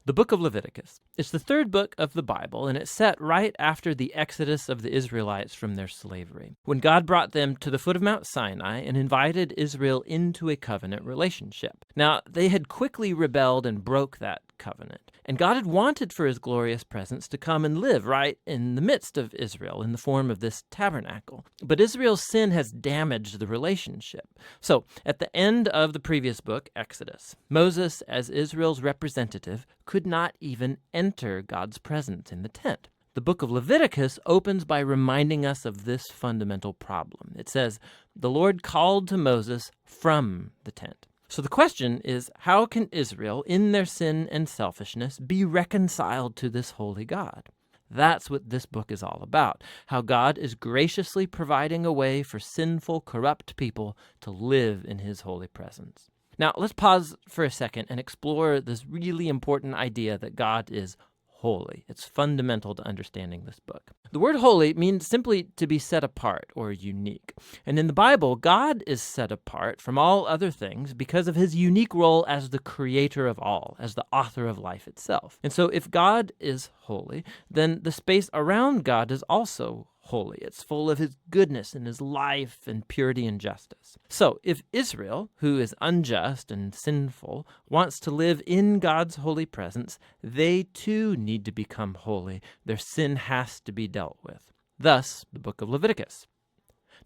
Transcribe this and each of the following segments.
The book of Leviticus. It's the third book of the Bible, and it's set right after the exodus of the Israelites from their slavery, when God brought them to the foot of Mount Sinai and invited Israel into a covenant relationship. Now, they had quickly rebelled and broke that covenant, and God had wanted for his glorious presence to come and live right in the midst of Israel in the form of this tabernacle. But Israel's sin has damaged the relationship. So, at the end of the previous book, Exodus, Moses, as Israel's representative, could not even enter God's presence in the tent. The book of Leviticus opens by reminding us of this fundamental problem. It says, "The Lord called to Moses from the tent." So the question is, how can Israel, in their sin and selfishness, be reconciled to this holy God? That's what this book is all about, how God is graciously providing a way for sinful, corrupt people to live in his holy presence. Now, let's pause for a second and explore this really important idea that God is holy. It's fundamental to understanding this book. The word holy means simply to be set apart or unique. And in the Bible, God is set apart from all other things because of his unique role as the creator of all, as the author of life itself. And so if God is holy, then the space around God is also holy. It's full of his goodness and his life and purity and justice. So if Israel, who is unjust and sinful, wants to live in God's holy presence, they too need to become holy. Their sin has to be dealt with. Thus, the book of Leviticus.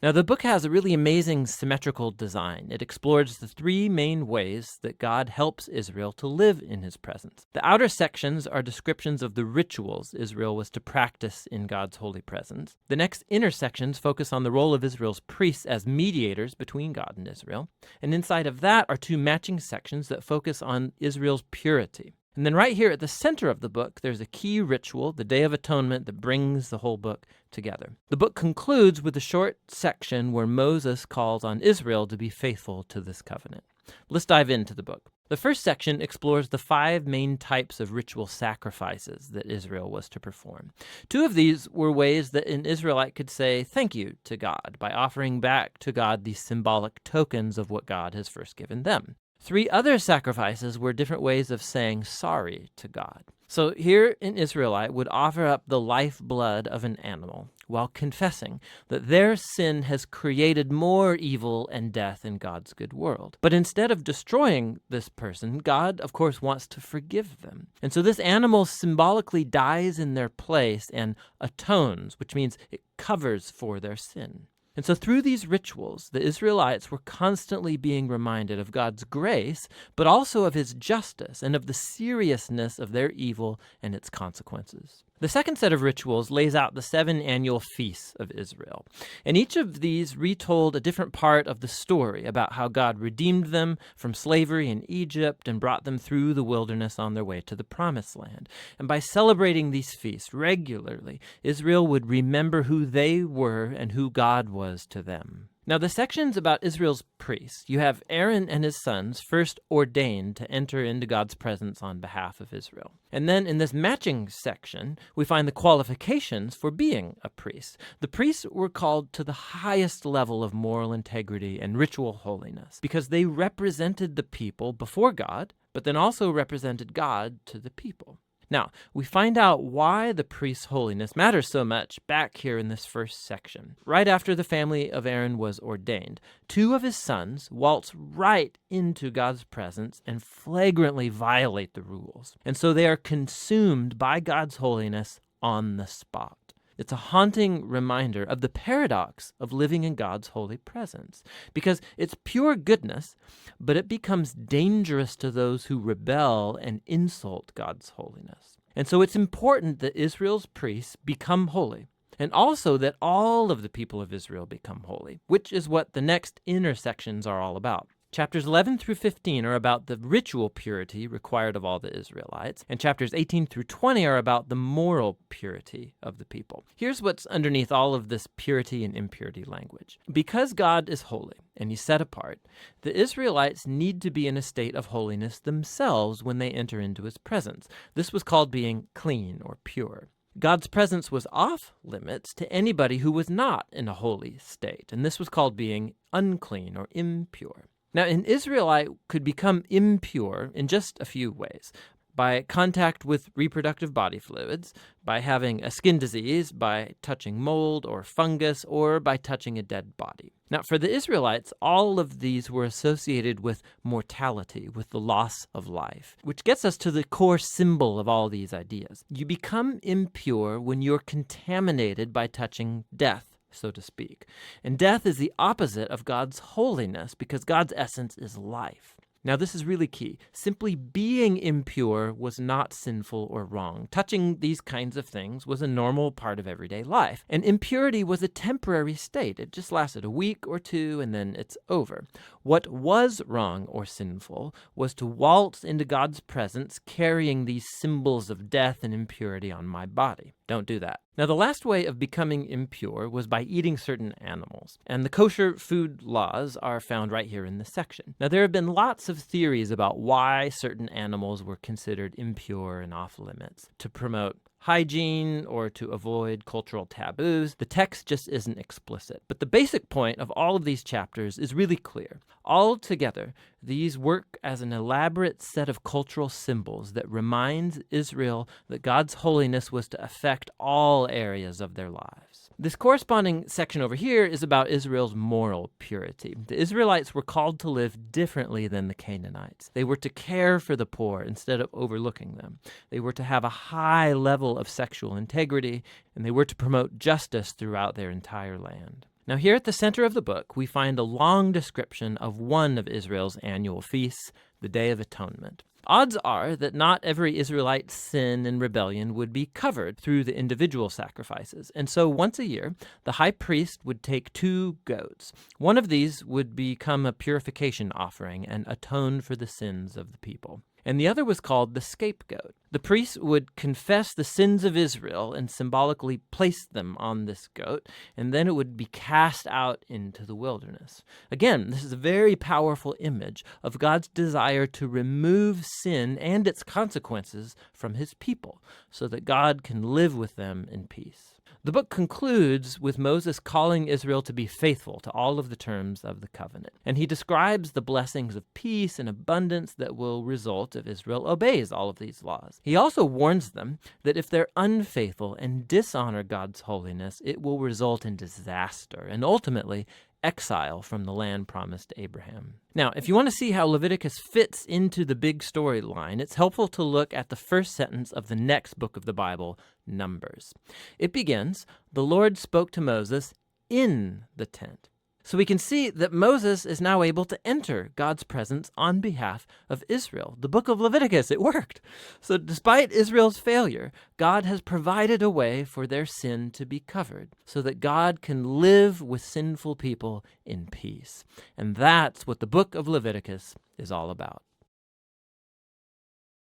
Now, the book has a really amazing symmetrical design. It explores the three main ways that God helps Israel to live in his presence. The outer sections are descriptions of the rituals Israel was to practice in God's holy presence. The next inner sections focus on the role of Israel's priests as mediators between God and Israel. And inside of that are two matching sections that focus on Israel's purity. And then right here at the center of the book, there's a key ritual, the Day of Atonement, that brings the whole book together. The book concludes with a short section where Moses calls on Israel to be faithful to this covenant. Let's dive into the book. The first section explores the 5 main types of ritual sacrifices that Israel was to perform. 2 of these were ways that an Israelite could say thank you to God by offering back to God these symbolic tokens of what God has first given them. 3 other sacrifices were different ways of saying sorry to God. So here an Israelite would offer up the lifeblood of an animal while confessing that their sin has created more evil and death in God's good world. But instead of destroying this person, God, of course, wants to forgive them. And so this animal symbolically dies in their place and atones, which means it covers for their sin. And so through these rituals, the Israelites were constantly being reminded of God's grace, but also of his justice and of the seriousness of their evil and its consequences. The second set of rituals lays out the 7 annual feasts of Israel. And each of these retold a different part of the story about how God redeemed them from slavery in Egypt and brought them through the wilderness on their way to the Promised Land. And by celebrating these feasts regularly, Israel would remember who they were and who God was to them. Now, the sections about Israel's priests, you have Aaron and his sons first ordained to enter into God's presence on behalf of Israel. And then in this matching section, we find the qualifications for being a priest. The priests were called to the highest level of moral integrity and ritual holiness because they represented the people before God, but then also represented God to the people. Now, we find out why the priest's holiness matters so much back here in this first section. Right after the family of Aaron was ordained, 2 of his sons waltz right into God's presence and flagrantly violate the rules. And so they are consumed by God's holiness on the spot. It's a haunting reminder of the paradox of living in God's holy presence, because it's pure goodness, but it becomes dangerous to those who rebel and insult God's holiness. And so it's important that Israel's priests become holy, and also that all of the people of Israel become holy, which is what the next inner sections are all about. Chapters 11 through 15 are about the ritual purity required of all the Israelites, and chapters 18 through 20 are about the moral purity of the people. Here's what's underneath all of this purity and impurity language. Because God is holy and he's set apart, the Israelites need to be in a state of holiness themselves when they enter into his presence. This was called being clean or pure. God's presence was off limits to anybody who was not in a holy state, and this was called being unclean or impure. Now, an Israelite could become impure in just a few ways. by contact with reproductive body fluids, by having a skin disease, by touching mold or fungus, or by touching a dead body. Now, for the Israelites, all of these were associated with mortality, with the loss of life, which gets us to the core symbol of all these ideas. You become impure when you're contaminated by touching death, so to speak. And death is the opposite of God's holiness because God's essence is life. Now, this is really key. Simply being impure was not sinful or wrong. Touching these kinds of things was a normal part of everyday life. And impurity was a temporary state. It just lasted a week or two, and then it's over. What was wrong or sinful was to waltz into God's presence carrying these symbols of death and impurity on my body. Don't do that. Now, the last way of becoming impure was by eating certain animals, and the kosher food laws are found right here in this section. Now, there have been lots of theories about why certain animals were considered impure and off limits. To promote hygiene or to avoid cultural taboos, the text just isn't explicit. But the basic point of all of these chapters is really clear. Altogether, these work as an elaborate set of cultural symbols that reminds Israel that God's holiness was to affect all areas of their lives. This corresponding section over here is about Israel's moral purity. The Israelites were called to live differently than the Canaanites. They were to care for the poor instead of overlooking them. They were to have a high level of sexual integrity, and they were to promote justice throughout their entire land. Now, here at the center of the book, we find a long description of one of Israel's annual feasts, the Day of Atonement. Odds are that not every Israelite's sin and rebellion would be covered through the individual sacrifices. And so once a year, the high priest would take 2 goats. One of these would become a purification offering and atone for the sins of the people. And the other was called the scapegoat. The priest would confess the sins of Israel and symbolically place them on this goat, and then it would be cast out into the wilderness. Again, this is a very powerful image of God's desire to remove sin and its consequences from his people so that God can live with them in peace. The book concludes with Moses calling Israel to be faithful to all of the terms of the covenant. And he describes the blessings of peace and abundance that will result if Israel obeys all of these laws. He also warns them that if they're unfaithful and dishonor God's holiness, it will result in disaster and ultimately exile from the land promised to Abraham. Now, if you want to see how Leviticus fits into the big storyline, it's helpful to look at the first sentence of the next book of the Bible, Numbers. It begins, "The Lord spoke to Moses in the tent." So we can see that Moses is now able to enter God's presence on behalf of Israel. The book of Leviticus, it worked. So despite Israel's failure, God has provided a way for their sin to be covered so that God can live with sinful people in peace. And that's what the book of Leviticus is all about.